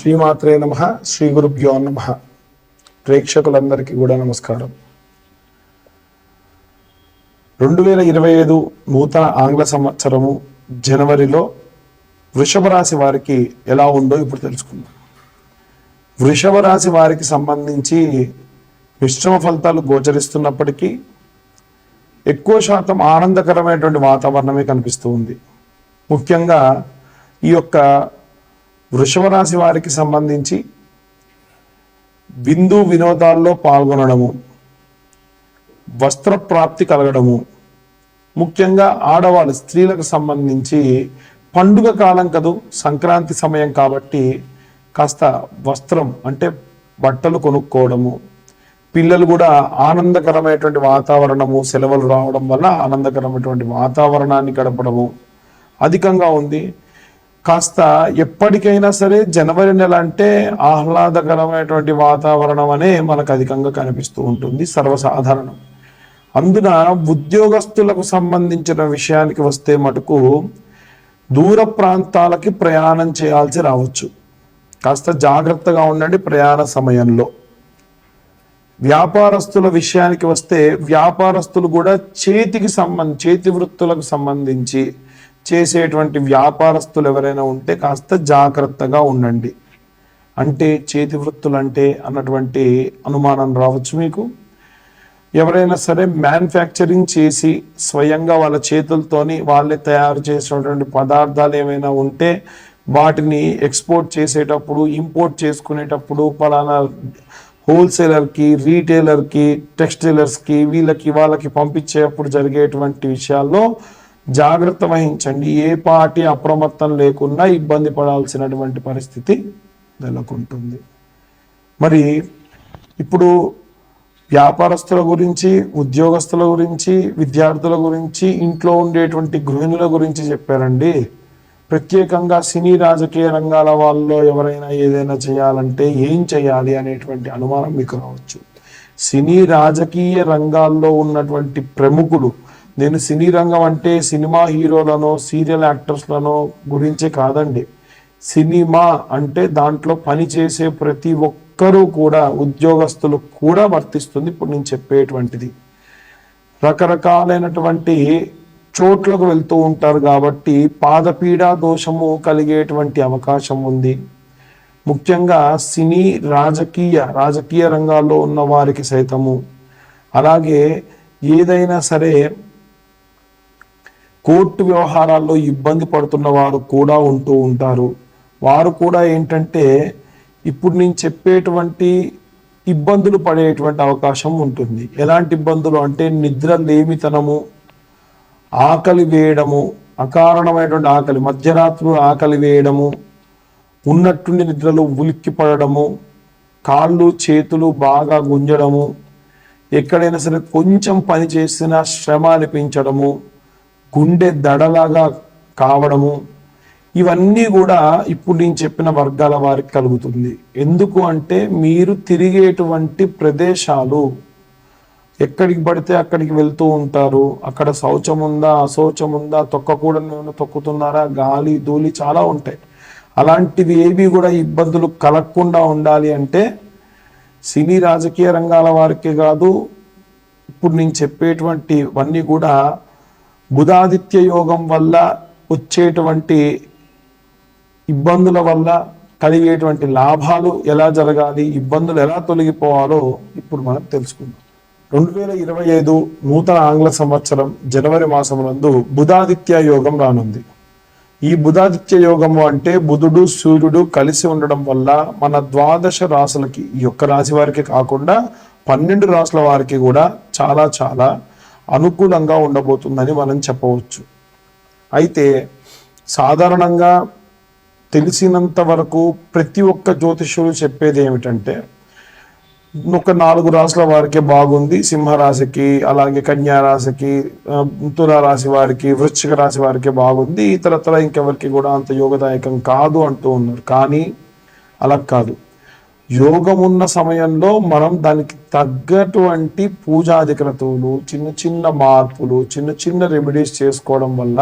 శ్రీమాత్రే నమః. శ్రీ గురుభ్యో నమః. ప్రేక్షకులందరికీ కూడా నమస్కారం. 2025 నూతన ఆంగ్ల సంవత్సరము జనవరిలో వృషభ రాశి వారికి ఎలా ఉందో ఇప్పుడు తెలుసుకుందాం. వృషభ రాశి వారికి సంబంధించి మిశ్రమ ఫలితాలు గోచరిస్తున్నప్పటికీ ఎక్కువ శాతం ఆనందకరమైనటువంటి వాతావరణమే కనిపిస్తూ ఉంది. ముఖ్యంగా ఈ యొక్క వృషభ రాశి వారికి సంబంధించి విందు వినోదాల్లో పాల్గొనడము, వస్త్ర ప్రాప్తి కలగడము, ముఖ్యంగా ఆడవాళ్ళు స్త్రీలకు సంబంధించి పండుగ కాలం కదూ, సంక్రాంతి సమయం కాబట్టి కాస్త వస్త్రం అంటే బట్టలు కొనుక్కోవడము, పిల్లలు కూడా ఆనందకరమైనటువంటి వాతావరణము, సెలవులు రావడం వల్ల ఆనందకరమైనటువంటి వాతావరణాన్ని గడపడము అధికంగా ఉంది. కాస్త ఎప్పటికైనా సరే జనవరి నెల అంటే ఆహ్లాదకరమైనటువంటి వాతావరణం అనే మనకు అధికంగా కనిపిస్తూ ఉంటుంది, సర్వసాధారణం. అందున ఉద్యోగస్తులకు సంబంధించిన విషయానికి వస్తే మటుకు దూర ప్రాంతాలకి ప్రయాణం చేయాల్సి రావచ్చు. కాస్త జాగ్రత్తగా ఉండండి ప్రయాణ సమయంలో. వ్యాపారస్తుల విషయానికి వస్తే వ్యాపారస్తులు కూడా చేతి వృత్తులకు సంబంధించి చేసేటువంటి వ్యాపారస్తులు ఎవరైనా ఉంటే కాస్త జాగ్రత్తగా ఉండండి. అంటే చేతి వృత్తులు అంటే అన్నటువంటి అనుమానం రావచ్చు మీకు. ఎవరైనా సరే మ్యానుఫ్యాక్చరింగ్ చేసి స్వయంగా వాళ్ళ చేతులతోని వాళ్ళే తయారు చేసినటువంటి పదార్థాలు ఏమైనా ఉంటే వాటిని ఎక్స్పోర్ట్ చేసేటప్పుడు, ఇంపోర్ట్ చేసుకునేటప్పుడు పలానా హోల్సేలర్కి, రీటైలర్కి, టెక్స్టైలర్స్కి వాళ్ళకి పంపించేటప్పుడు జరిగేటువంటి విషయాల్లో జాగ్రత్త వహించండి. ఏ పాటి అప్రమత్తం లేకుండా ఇబ్బంది పడాల్సినటువంటి పరిస్థితి నెలకొంటుంది. మరి ఇప్పుడు వ్యాపారస్తుల గురించి, ఉద్యోగస్తుల గురించి, విద్యార్థుల గురించి, ఇంట్లో ఉండేటువంటి గృహిణుల గురించి చెప్పారండి. ప్రత్యేకంగా సినీ రాజకీయ రంగాల వాళ్ళలో ఎవరైనా ఏదైనా చేయాలంటే ఏం చేయాలి అనేటువంటి అనుమానం మీకు రావచ్చు. సినీ రాజకీయ రంగాల్లో ఉన్నటువంటి ప్రముఖులు, నేను సినీ రంగం అంటే సినిమా హీరోలను, సీరియల్ యాక్టర్స్లను గురించే కాదండి. సినిమా అంటే దాంట్లో పనిచేసే ప్రతి ఒక్కరూ కూడా, ఉద్యోగస్తులు కూడా వర్తిస్తుంది ఇప్పుడు నేను చెప్పేటువంటిది. రకరకాలైనటువంటి చోట్లకు వెళ్తూ ఉంటారు కాబట్టి పాదపీడా దోషము కలిగేటువంటి అవకాశం ఉంది. ముఖ్యంగా సినీ రాజకీయ రంగాల్లో ఉన్న వారికి సైతము, అలాగే ఏదైనా సరే కోర్టు వ్యవహారాల్లో ఇబ్బంది పడుతున్న వారు కూడా ఉంటూ ఉంటారు. వారు కూడా ఏంటంటే ఇప్పుడు నేను చెప్పేటువంటి ఇబ్బందులు పడేటువంటి అవకాశం ఉంటుంది. ఎలాంటి ఇబ్బందులు అంటే నిద్ర లేమితనము, ఆకలి వేయడము, అకారణమైనటువంటి ఆకలి, మధ్యరాత్రులు ఆకలి వేయడము, ఉన్నట్టుండి నిద్రలో ఉలిక్కి పడడము, కాళ్ళు చేతులు బాగా గుంజడము, ఎక్కడైనా సరే కొంచెం పని చేసినా శ్రమ అనిపించడము, గుండె దడలాగా కావడము, ఇవన్నీ కూడా ఇప్పుడు నేను చెప్పిన వర్గాల వారికి కలుగుతుంది. ఎందుకు అంటే మీరు తిరిగేటువంటి ప్రదేశాలు, ఎక్కడికి పడితే అక్కడికి వెళ్తూ ఉంటారు. అక్కడ శౌచం ఉందా, అశౌచం ఉందా, తొక్కకూడని తొక్కుతున్నారా, గాలి ధూళి చాలా ఉంటాయి. అలాంటివి ఏవి కూడా ఇబ్బందులు కలగకుండా ఉండాలి అంటే సినీ రాజకీయ రంగాల వారికి కాదు, ఇప్పుడు నేను చెప్పేటువంటివన్నీ కూడా బుధాదిత్య యోగం వల్ల వచ్చేటువంటి ఇబ్బందుల వల్ల కలిగేటువంటి లాభాలు ఎలా జరగాలి, ఇబ్బందులు ఎలా తొలగిపోవాలో ఇప్పుడు మనం తెలుసుకుందాం. 2025 నూతన ఆంగ్ల సంవత్సరం జనవరి మాసమునందు బుధాదిత్య యోగం రానుంది. ఈ బుధాదిత్య యోగము అంటే బుధుడు సూర్యుడు కలిసి ఉండడం వల్ల మన 12 రాశులకి, ఈ ఒక్క రాశి వారికి కాకుండా 12 రాశుల వారికి కూడా చాలా చాలా అనుకూలంగా ఉండబోతుందని మనం చెప్పవచ్చు. అయితే సాధారణంగా తెలిసినంత వరకు ప్రతి ఒక్క జ్యోతిష్యులు చెప్పేది ఏమిటంటే ఒక 4 రాశుల వారికి బాగుంది, సింహరాశికి, అలాగే కన్యా రాశికి, తుల రాశి వారికి, వృశ్చిక రాశి వారికి బాగుంది, ఇతరత్ర ఇంకెవరికి కూడా అంత యోగదాయకం కాదు అంటూ ఉన్నారు. కానీ అలా కాదు. యోగం ఉన్న సమయంలో మనం దానికి తగ్గటువంటి పూజాధికరతులు, చిన్న చిన్న మార్పులు, చిన్న చిన్న రెమెడీస్ చేసుకోవడం వల్ల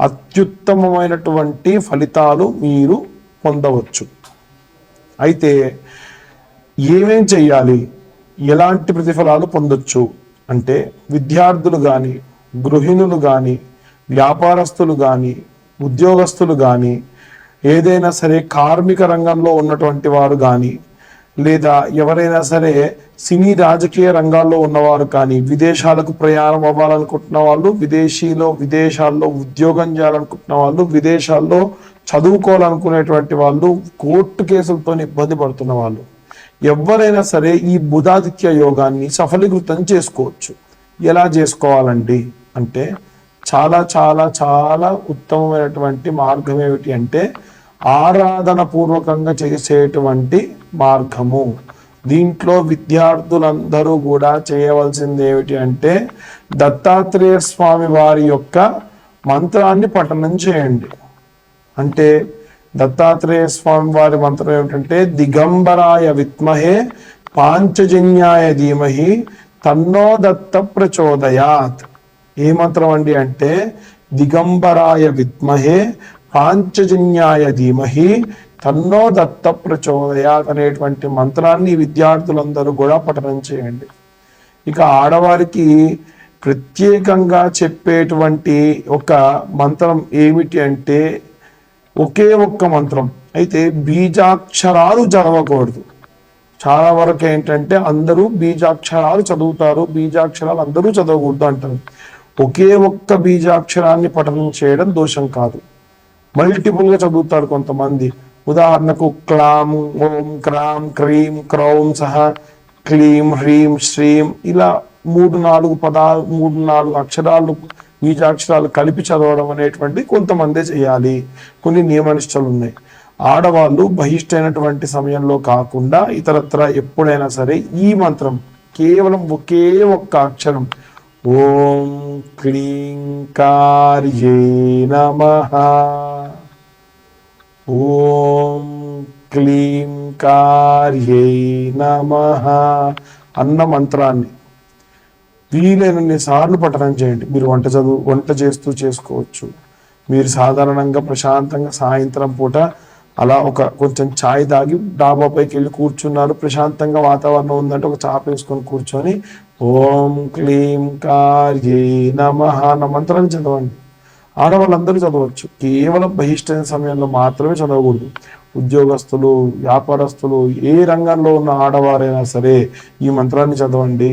అత్యుత్తమమైనటువంటి ఫలితాలు మీరు పొందవచ్చు. అయితే ఏమేం చెయ్యాలి, ఎలాంటి ప్రతిఫలాలు పొందొచ్చు అంటే విద్యార్థులు కానీ, గృహిణులు కానీ, వ్యాపారస్తులు కానీ, ఉద్యోగస్తులు కానీ, ఏదైనా సరే కార్మిక రంగంలో ఉన్నటువంటి వారు కానీ, లేదా ఎవరైనా సరే సినీ రాజకీయ రంగాల్లో ఉన్నవారు కానీ, విదేశాలకు ప్రయాణం అవ్వాలనుకుంటున్న వాళ్ళు, విదేశాల్లో ఉద్యోగం చేయాలనుకుంటున్న వాళ్ళు, విదేశాల్లో చదువుకోవాలనుకునేటువంటి వాళ్ళు, కోర్టు కేసులతో ఇబ్బంది పడుతున్న వాళ్ళు, ఎవరైనా సరే ఈ బుధాదిత్య యోగాన్ని సఫలీకృతం చేసుకోవచ్చు. ఎలా చేసుకోవాలండి అంటే చాలా చాలా చాలా ఉత్తమమైనటువంటి మార్గం ఏమిటి అంటే ఆరాధన పూర్వకంగా చేసేటువంటి మార్గము. దీంట్లో విద్యార్థులందరూ కూడా చేయవలసింది ఏమిటి అంటే దత్తాత్రేయ స్వామి వారి యొక్క మంత్రాన్ని పఠనం చేయండి. అంటే దత్తాత్రేయ స్వామి వారి మంత్రం ఏమిటంటే దిగంబరాయ విద్మహే పాంచజన్యాయ ధీమహి తన్నో దత్త ప్రచోదయాత్. ఏ మంత్రం అండి అంటే దిగంబరాయ విద్మహే పాంచజన్యాయ ధీమహి తన్నో దత్త ప్రచోదయాత్ అనేటువంటి మంత్రాన్ని విద్యార్థులందరూ కూడా పఠనం చేయండి. ఇక ఆడవారికి ప్రత్యేకంగా చెప్పేటువంటి ఒక మంత్రం ఏమిటి అంటే ఒకే ఒక్క మంత్రం, అయితే బీజాక్షరాలు చదవకూడదు. చాలా వరకు ఏంటంటే అందరూ బీజాక్షరాలు చదువుతారు, బీజాక్షరాలు అందరూ చదవకూడదు అంటారు. ఒకే ఒక్క బీజాక్షరాన్ని పఠనం చేయడం దోషం కాదు. మల్టిపుల్ గా చదువుతారు కొంతమంది. ఉదాహరణకు క్లాం, ఓం, క్రాం, క్రీం, క్రౌం సహ క్లీం, హ్రీం, శ్రీం ఇలా 3-4 అక్షరాలు బీజాక్షరాలు కలిపి చదవడం అనేటువంటి కొంతమందే చేయాలి. కొన్ని నియమనిష్టలు ఉన్నాయి. ఆడవాళ్ళు బహిష్టైనటువంటి సమయంలో కాకుండా ఇతరత్ర ఎప్పుడైనా సరే ఈ మంత్రం కేవలం ఒకే ఒక్క అక్షరం ఓం క్లీం కార్యే నమః, ఓం క్లీం కార్యే నమః అన్న మంత్రాన్ని వీలైనన్ని సార్లు పఠనం చేయండి. మీరు వంట చేస్తూ చేసుకోవచ్చు. మీరు సాధారణంగా ప్రశాంతంగా సాయంత్రం పూట అలా కొంచెం ఛాయ్ తాగి డాబా పైకి వెళ్ళి కూర్చున్నారు, ప్రశాంతంగా వాతావరణం ఉందంటే ఒక చాప వేసుకొని కూర్చొని ఓం క్లీం కార్యే నమః అన్న మంత్రాన్ని చదవండి. ఆడవాళ్ళందరూ చదవచ్చు. కేవలం బహిష్టైన సమయంలో మాత్రమే చదవకూడదు. ఉద్యోగస్తులు, వ్యాపారస్తులు, ఏ రంగంలో ఉన్న ఆడవారైనా సరే ఈ మంత్రాన్ని చదవండి.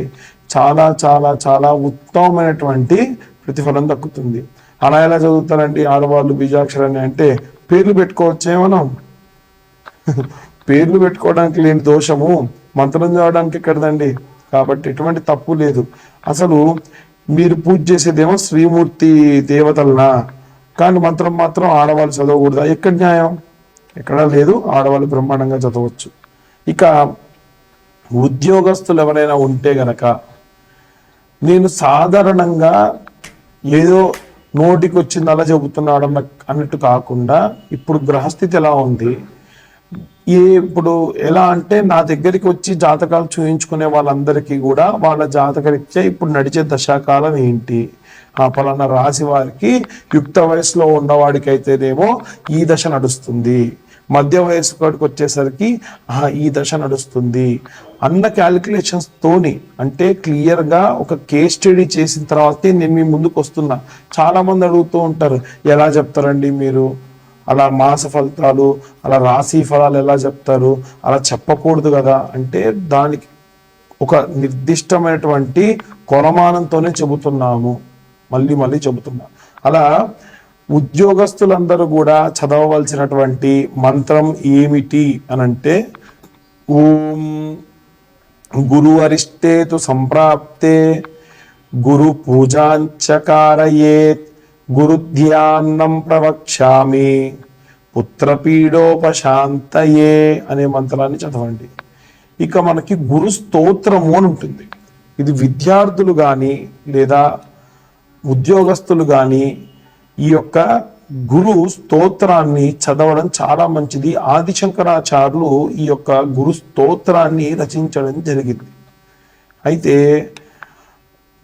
చాలా చాలా చాలా ఉత్తమమైనటువంటి ప్రతిఫలం దక్కుతుంది. అలా ఎలా చదువుతారండి ఆడవాళ్ళు బీజాక్షరాన్ని అంటే పేర్లు పెట్టుకోవచ్చే మనం. పేర్లు పెట్టుకోవడానికి లేని దోషము మంత్రం చదవడానికి ఎక్కడదండి. కాబట్టి ఎటువంటి తప్పు లేదు. అసలు మీరు పూజ చేసేదేమో శ్రీమూర్తి దేవతలనా, కానీ మంత్రం మాత్రం ఆడవాళ్ళు చదవకూడదా? ఎక్కడ న్యాయం? ఎక్కడా లేదు. ఆడవాళ్ళు బ్రహ్మాండంగా చదవచ్చు. ఇక ఉద్యోగస్తులు ఎవరైనా ఉంటే గనక నేను సాధారణంగా ఏదో నోటికి వచ్చింది అలా చెబుతున్నాడు అన్నట్టు కాకుండా ఇప్పుడు గ్రహస్థితి ఎలా ఉంది, ఇప్పుడు ఎలా అంటే నా దగ్గరికి వచ్చి జాతకాలు చూయించుకునే వాళ్ళందరికీ కూడా వాళ్ళ జాతకరీత్యా ఇప్పుడు నడిచే దశాకాలం ఏంటి, ఆ పలానా రాశి వారికి యుక్త వయసులో ఉన్నవాడికి అయితేనేమో ఈ దశ నడుస్తుంది, మధ్య వయసు కాడికి వచ్చేసరికి ఈ దశ నడుస్తుంది అన్న క్యాలిక్యులేషన్స్ తోని, అంటే క్లియర్ గా ఒక కేస్ స్టడీ చేసిన తర్వాతే నేను మీ ముందుకు వస్తున్నా. చాలా మంది అడుగుతూ ఉంటారు, ఎలా చెప్తారండి మీరు, అలా మాస ఫలితాలు, అలా రాశి ఫలాలు ఎలా చెప్తారు, అలా చెప్పకూడదు కదా అంటే దానికి ఒక నిర్దిష్టమైనటువంటి కొలమానంతోనే చెబుతున్నాము. మళ్ళీ చెబుతున్నా. అలా ఉద్యోగస్తులందరూ కూడా చదవవలసినటువంటి మంత్రం ఏమిటి అనంటే ఓం గురు అరిష్టేతు సంప్రాప్తే గురు పూజాంచకారయేత్ గురు ధ్యానం ప్రవక్ష్యామి పుత్రపీడోపశాంతయే అనే మంత్రాన్ని చదవండి. ఇక మనకి గురు స్తోత్రము అని ఉంటుంది. ఇది విద్యార్థులు కానీ లేదా ఉద్యోగస్తులు కానీ ఈ యొక్క గురు స్తోత్రాన్ని చదవడం చాలా మంచిది. ఆదిశంకరాచార్యులు ఈ యొక్క గురు స్తోత్రాన్ని రచించడం జరిగింది. అయితే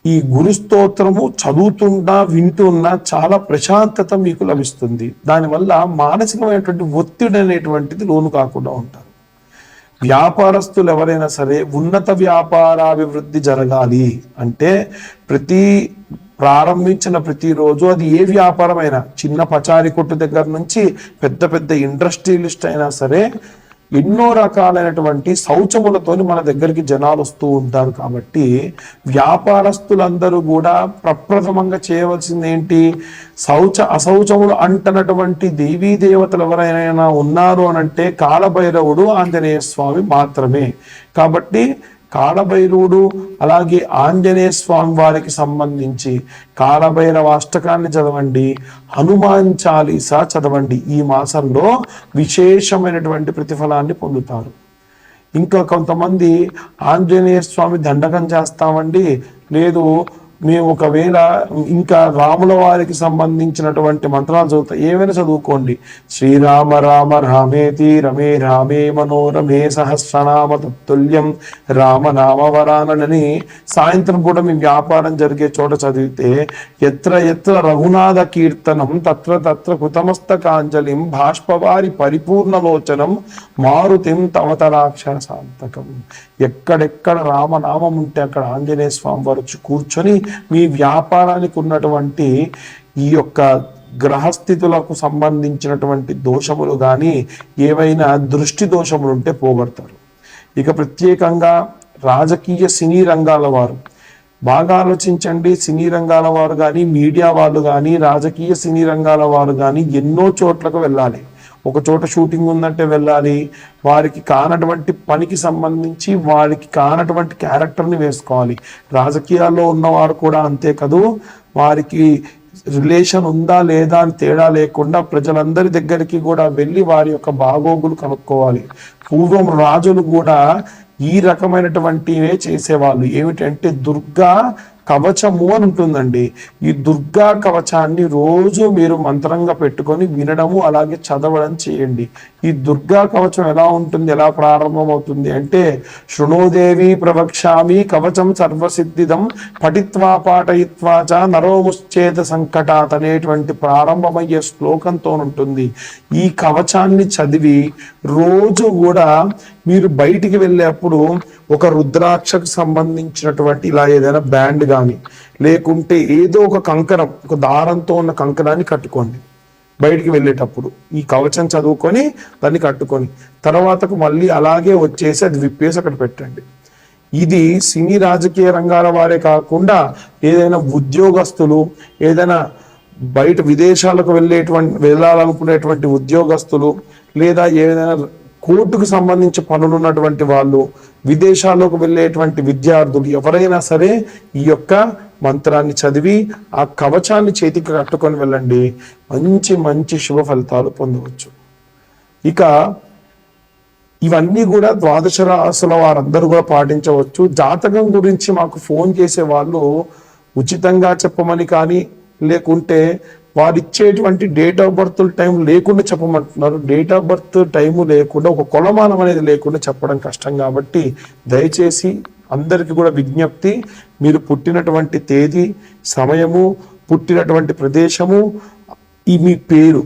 ఈ గురు స్తోత్రము చదువుతున్నా వింటున్నా చాలా ప్రశాంతత మీకు లభిస్తుంది. దానివల్ల మానసికమైనటువంటి ఒత్తిడి అనేటువంటిది లోను కాకుండా ఉంటారు. వ్యాపారస్తులు ఎవరైనా సరే ఉన్నత వ్యాపారాభివృద్ధి జరగాలి అంటే ప్రారంభించిన ప్రతిరోజు అది ఏ వ్యాపారమైనా, చిన్న పచారీ కొట్టు దగ్గర నుంచి పెద్ద పెద్ద ఇండస్ట్రియలిస్ట్ అయినా సరే ఎన్నో రకాలైనటువంటి శౌచములతోని మన దగ్గరికి జనాలు వస్తూ ఉంటారు. కాబట్టి వ్యాపారస్తులందరూ కూడా ప్రప్రథమంగా చేయవలసింది ఏంటి, అశౌచములు అంటనటువంటి దేవీ దేవతలు ఎవరైనా ఉన్నారు అనంటే కాలభైరవుడు, ఆంజనేయ స్వామి మాత్రమే. కాబట్టి కాలభైరవుడు అలాగే ఆంజనేయ స్వామి వారికి సంబంధించి కాలభైరవ అష్టకాన్ని చదవండి, హనుమాన్ చాలీసా చదవండి. ఈ మాసంలో విశేషమైనటువంటి ప్రతిఫలాన్ని పొందుతారు. ఇంకా కొంతమంది ఆంజనేయ స్వామి దండకం చేస్తామండి, లేదు మేము ఒకవేళ ఇంకా రాముల వారికి సంబంధించినటువంటి మంత్రాలు చదువుతా, ఏమైనా చదువుకోండి. శ్రీరామ రామ రామేతి రమే రామే మనోరమే సహస్రనామ తత్తుల్యం రామనామ వరానని సాయంత్రం కూడా మీ వ్యాపారం జరిగే చోట చదివితే ఎత్ర ఎత్ర రఘునాథ కీర్తనం తత్ర తత్ర కృతమస్తకాంజలిం బాష్పవారి పరిపూర్ణలోచనం మారుతిం తవతరాక్షరసాంతకం. ఎక్కడెక్కడ రామనామం ఉంటే అక్కడ ఆంజనేయ స్వామి వారు కూర్చొని మీ వ్యాపారానికి ఉన్నటువంటి ఈ యొక్క గ్రహస్థితులకు సంబంధించినటువంటి దోషములు కానీ ఏవైనా దృష్టి దోషములు ఉంటే పోగొడతారు. ఇక ప్రత్యేకంగా రాజకీయ సినీ రంగాల వారు బాగా ఆలోచించండి. సినీ రంగాల వారు కానీ, మీడియా వాళ్ళు కానీ, రాజకీయ సినీ రంగాల వారు కానీ ఎన్నో చోట్లకు వెళ్ళాలి. ఒక చోట షూటింగ్ ఉందంటే వెళ్ళాలి. వారికి కానటువంటి పనికి సంబంధించి వారికి కానటువంటి క్యారెక్టర్ని వేసుకోవాలి. రాజకీయాల్లో ఉన్నవారు కూడా అంతే కదూ, వారికి రిలేషన్ ఉందా లేదా అని తేడా లేకుండా ప్రజలందరి దగ్గరికి కూడా వెళ్ళి వారి యొక్క బాగోగులు కనుక్కోవాలి. పూర్వం రాజులు కూడా ఈ రకమైనటువంటివే చేసేవాళ్ళు. ఏమిటంటే దుర్గా కవచము అని ఉంటుందండి. ఈ దుర్గా కవచాన్ని రోజు మీరు మంత్రంగా పెట్టుకొని వినడము అలాగే చదవడం చేయండి. ఈ దుర్గా కవచం ఎలా ఉంటుంది, ఎలా ప్రారంభం అవుతుంది అంటే శృణోదేవి ప్రవక్ష్యామి కవచం సర్వసిద్ధిదం పఠిత్వా పాఠయిత్వా చ నరోముశ్చేత సంకటాత్ అనేటువంటి ప్రారంభమయ్యే శ్లోకంతో ఉంటుంది. ఈ కవచాన్ని చదివి రోజు కూడా మీరు బయటికి వెళ్ళేప్పుడు ఒక రుద్రాక్షకు సంబంధించినటువంటి ఇలా ఏదైనా బ్యాండ్ కానీ లేకుంటే ఏదో ఒక కంకణం, ఒక దారంతో ఉన్న కంకణాన్ని కట్టుకోండి. బయటికి వెళ్ళేటప్పుడు ఈ కవచం చదువుకొని దాన్ని కట్టుకొని తర్వాతకు మళ్ళీ అలాగే వచ్చేసి అది విప్పేసి అక్కడ పెట్టండి. ఇది సినీ రాజకీయ రంగాల వారే కాకుండా ఏదైనా ఉద్యోగస్తులు, ఏదైనా బయట విదేశాలకు వెళ్ళాలనుకునేటువంటి ఉద్యోగస్తులు, లేదా ఏదైనా కోర్టుకు సంబంధించి పనులు ఉన్నటువంటి వాళ్ళు, విదేశాల్లోకి వెళ్ళేటువంటి విద్యార్థులు ఎవరైనా సరే ఈ యొక్క మంత్రాన్ని చదివి ఆ కవచాన్ని చేతికి కట్టుకొని వెళ్ళండి. మంచి మంచి శుభ ఫలితాలు పొందవచ్చు. ఇక ఇవన్నీ కూడా ద్వాదశ రాశుల వారందరూ కూడా పాటించవచ్చు. జాతకం గురించి మాకు ఫోన్ చేసే వాళ్ళు ఉచితంగా చెప్పమని కానీ లేకుంటే వారు ఇచ్చేటువంటి డేట్ ఆఫ్ బర్త్ టైం లేకుండా చెప్పమంటున్నారు. డేట్ ఆఫ్ బర్త్ టైము లేకుండా ఒక కొలమానం అనేది లేకుండా చెప్పడం కష్టం. కాబట్టి దయచేసి అందరికీ కూడా విజ్ఞప్తి, మీరు పుట్టినటువంటి తేదీ, సమయము, పుట్టినటువంటి ప్రదేశము, ఈ మీ పేరు